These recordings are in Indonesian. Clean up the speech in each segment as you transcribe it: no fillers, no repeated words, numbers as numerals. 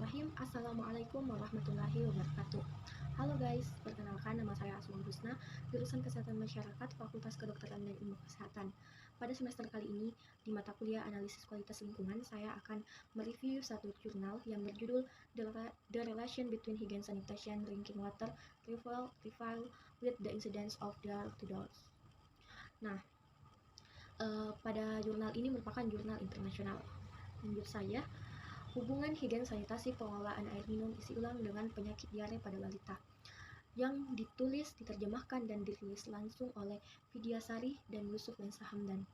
Bismillahirrahmanirrahim. Assalamualaikum warahmatullahi wabarakatuh. Halo guys, perkenalkan nama saya Asma Husna, jurusan Kesehatan Masyarakat, Fakultas Kedokteran dan Ilmu Kesehatan. Pada semester kali ini, di mata kuliah Analisis Kualitas Lingkungan, saya akan mereview satu jurnal yang berjudul The Relation Between Hygiene Sanitation Drinking Water Refill with the Incidence of Door-to-Door. Nah, pada jurnal ini merupakan jurnal internasional. Menurut saya, hubungan higien sanitasi pengelolaan air minum isi ulang dengan penyakit diare pada balita, yang ditulis, diterjemahkan, dan dirilis langsung oleh Vidyasari dan Yusuf Lensa Hamdan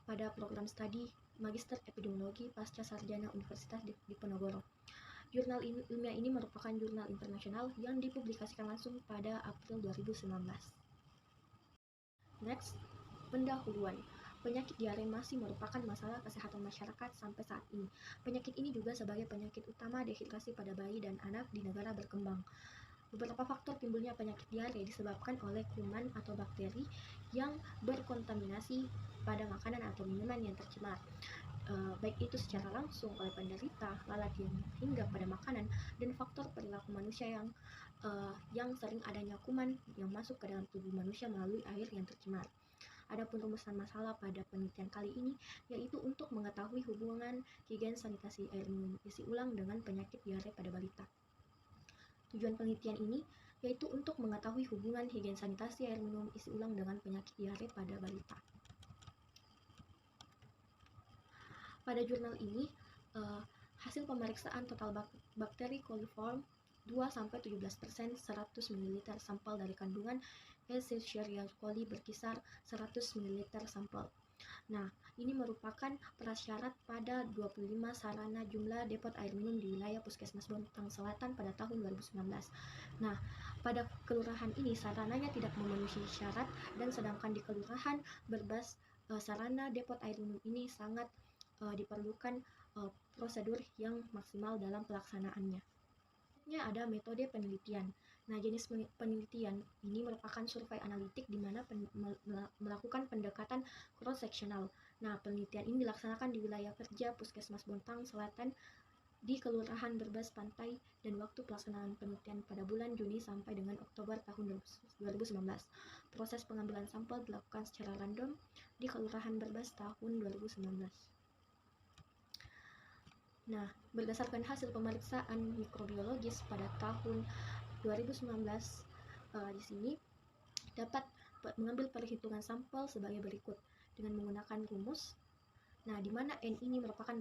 pada program studi Magister Epidemiologi Pasca Sarjana Universitas Diponegoro. Jurnal ilmiah ini merupakan jurnal internasional yang dipublikasikan langsung pada April 2019. Next, pendahuluan. Penyakit diare masih merupakan masalah kesehatan masyarakat sampai saat ini. Penyakit ini juga sebagai penyakit utama dehidrasi pada bayi dan anak di negara berkembang. Beberapa faktor timbulnya penyakit diare disebabkan oleh kuman atau bakteri yang berkontaminasi pada makanan atau minuman yang tercemar, baik itu secara langsung oleh penderita, lalat yang hinggap pada makanan, dan faktor perilaku manusia yang sering adanya kuman yang masuk ke dalam tubuh manusia melalui air yang tercemar. Adapun rumusan masalah pada penelitian kali ini yaitu untuk mengetahui hubungan higien sanitasi air minum isi ulang dengan penyakit diare pada balita. Tujuan penelitian ini yaitu untuk mengetahui hubungan higien sanitasi air minum isi ulang dengan penyakit diare pada balita. Pada jurnal ini, hasil pemeriksaan total bakteri coliform 2-17% 100 ml sampel dari kandungan Escherichia coli berkisar 100 ml sampel. Nah, ini merupakan prasyarat pada 25 sarana jumlah depot air minum di wilayah Puskesmas Bontang Selatan pada tahun 2019. Nah, pada kelurahan ini sarananya tidak memenuhi syarat, dan sedangkan di kelurahan Berbas sarana depot air minum ini sangat diperlukan prosedur yang maksimal dalam pelaksanaannya. Ada metode penelitian. Nah, jenis penelitian ini merupakan survei analitik di mana melakukan pendekatan cross-sectional. Nah, penelitian ini dilaksanakan di wilayah kerja Puskesmas Bontang Selatan di Kelurahan Berbas Pantai, dan waktu pelaksanaan penelitian pada bulan Juni sampai dengan Oktober tahun 2019. Proses pengambilan sampel dilakukan secara random di Kelurahan Berbas tahun 2019. Nah, berdasarkan hasil pemeriksaan mikrobiologis pada tahun 2019, di sini dapat mengambil perhitungan sampel sebagai berikut dengan menggunakan rumus. Nah, di mana N ini merupakan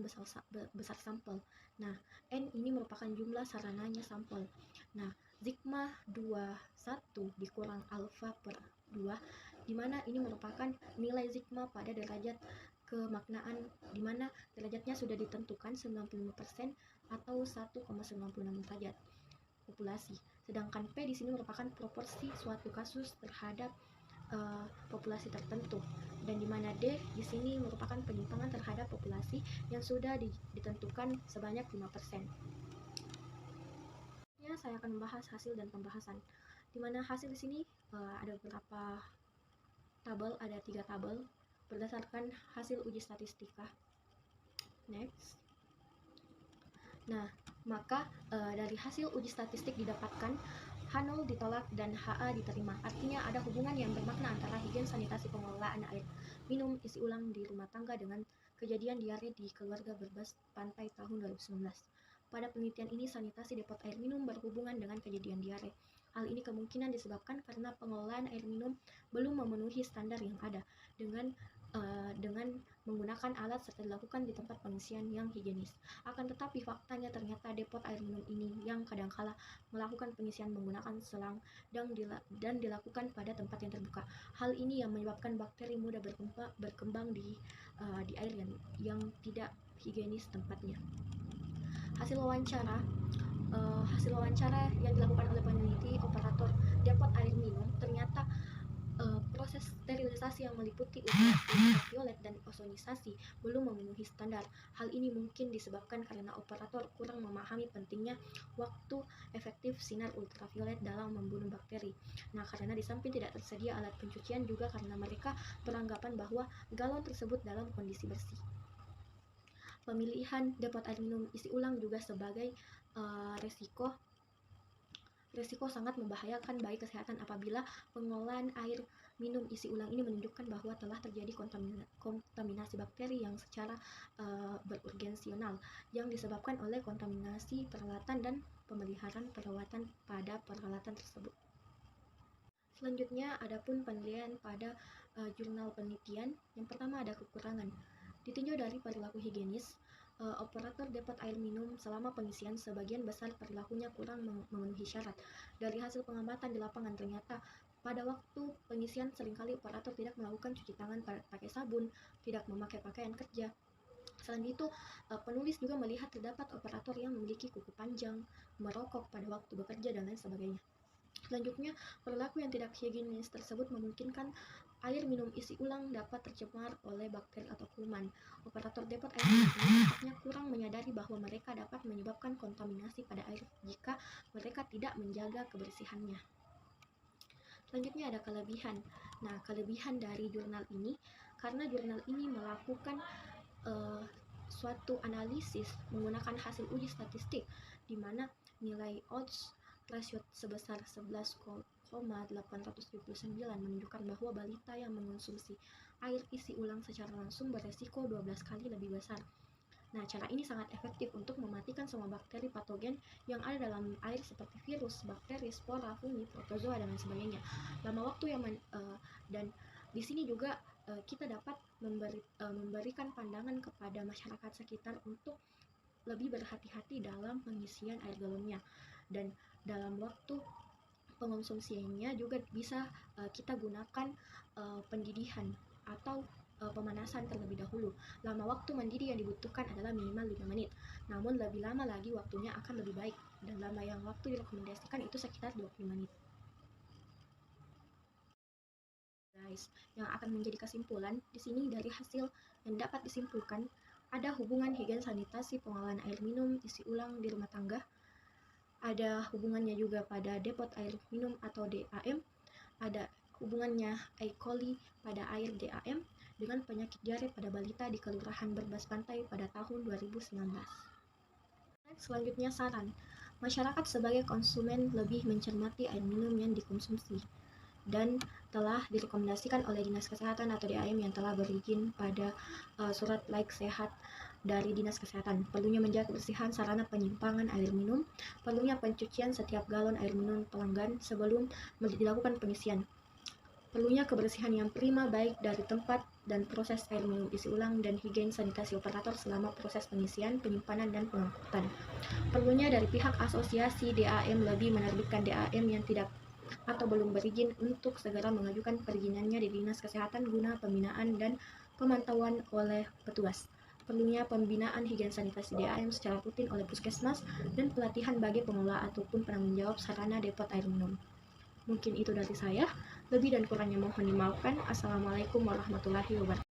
besar sampel. Nah, N ini merupakan jumlah sarananya sampel. Nah, sigma 21 dikurang alfa per 2, di mana ini merupakan nilai sigma pada derajat kemaknaan, di mana derajatnya sudah ditentukan 95% atau 1,96 derajat populasi. Sedangkan P di sini merupakan proporsi suatu kasus terhadap populasi tertentu, dan di mana D di sini merupakan penyimpangan terhadap populasi yang sudah ditentukan sebanyak 5%. Ya, saya akan membahas hasil dan pembahasan. Di mana hasil di sini ada beberapa tabel, ada 3 tabel berdasarkan hasil uji statistika. Next. Nah, maka dari hasil uji statistik didapatkan H0 ditolak dan HA diterima. Artinya ada hubungan yang bermakna antara higien sanitasi pengelolaan air minum isi ulang di rumah tangga dengan kejadian diare di keluarga Berbas Pantai tahun 2019. Pada penelitian ini, sanitasi depot air minum berhubungan dengan kejadian diare. Hal ini kemungkinan disebabkan karena pengelolaan air minum belum memenuhi standar yang ada dengan menggunakan alat serta dilakukan di tempat pengisian yang higienis. Akan tetapi faktanya ternyata depot air minum ini yang kadangkala melakukan pengisian menggunakan selang dan dilakukan pada tempat yang terbuka. Hal ini yang menyebabkan bakteri mudah berkembang di air yang tidak higienis tempatnya. Hasil wawancara yang dilakukan oleh peneliti operator depot air minum, ternyata proses sterilisasi yang meliputi ultraviolet dan ozonisasi belum memenuhi standar. Hal ini mungkin disebabkan karena operator kurang memahami pentingnya waktu efektif sinar ultraviolet dalam membunuh bakteri. Nah, karena di samping tidak tersedia alat pencucian, juga karena mereka beranggapan bahwa galon tersebut dalam kondisi bersih. Pemilihan depot air minum isi ulang juga sebagai resiko sangat membahayakan bagi kesehatan apabila pengolahan air minum isi ulang ini menunjukkan bahwa telah terjadi kontaminasi bakteri yang secara berurgensional yang disebabkan oleh kontaminasi peralatan dan pemeliharaan perawatan pada peralatan tersebut. Selanjutnya, adapun penilaian pada jurnal penelitian. Yang pertama ada kekurangan. Ditinjau dari perilaku higienis, operator depot air minum selama pengisian sebagian besar perilakunya kurang memenuhi syarat. Dari hasil pengamatan di lapangan ternyata pada waktu pengisian seringkali operator tidak melakukan cuci tangan pakai sabun, tidak memakai pakaian kerja. Selain itu, penulis juga melihat terdapat operator yang memiliki kuku panjang, merokok pada waktu bekerja, dan lain sebagainya. Selanjutnya, perilaku yang tidak higienis tersebut memungkinkan air minum isi ulang dapat tercemar oleh bakteri atau kuman. Operator depot air minum ini tampaknya kurang menyadari bahwa mereka dapat menyebabkan kontaminasi pada air jika mereka tidak menjaga kebersihannya. Selanjutnya ada kelebihan. Nah, kelebihan dari jurnal ini, karena jurnal ini melakukan suatu analisis menggunakan hasil uji statistik di mana nilai odds rasio sebesar 11,879 menunjukkan bahwa balita yang mengonsumsi air isi ulang secara langsung beresiko 12 kali lebih besar. Nah, cara ini sangat efektif untuk mematikan semua bakteri patogen yang ada dalam air seperti virus, bakteri, spora, fungi, protozoa, dan lain sebagainya. Lama waktu dan di sini juga kita dapat memberikan pandangan kepada masyarakat sekitar untuk lebih berhati-hati dalam pengisian air galonnya, dan dalam waktu pengonsumsiannya juga bisa kita gunakan pendidihan atau pemanasan terlebih dahulu. Lama waktu mendidih yang dibutuhkan adalah minimal 5 menit. Namun lebih lama lagi waktunya akan lebih baik, dan lama yang waktu direkomendasikan itu sekitar 20 menit. Guys, yang akan menjadi kesimpulan di sini dari hasil yang dapat disimpulkan, ada hubungan higien sanitasi pengolahan air minum isi ulang di rumah tangga. Ada hubungannya juga pada depot air minum atau DAM. Ada hubungannya E. coli pada air DAM dengan penyakit diare pada balita di Kelurahan Berbas Pantai pada tahun 2019. Selanjutnya saran. Masyarakat sebagai konsumen lebih mencermati air minum yang dikonsumsi dan telah direkomendasikan oleh Dinas Kesehatan atau DAM yang telah berizin pada surat laik sehat dari Dinas Kesehatan. Perlunya menjaga kebersihan sarana penyimpangan air minum, perlunya pencucian setiap galon air minum pelanggan sebelum dilakukan pengisian. Perlunya kebersihan yang prima baik dari tempat dan proses air minum isi ulang dan higien sanitasi operator selama proses pengisian, penyimpanan, dan pengangkutan. Perlunya dari pihak asosiasi DAM lebih menerbitkan DAM yang tidak atau belum berizin untuk segera mengajukan perizinannya di Dinas Kesehatan guna pembinaan dan pemantauan oleh petugas. Perlunya pembinaan higien sanitasi DAM secara rutin oleh puskesmas dan pelatihan bagi pengelola ataupun penanggung jawab sarana depot air minum. Mungkin itu dari saya. Lebih dan kurangnya mohon dimaafkan. Assalamualaikum warahmatullahi wabarakatuh.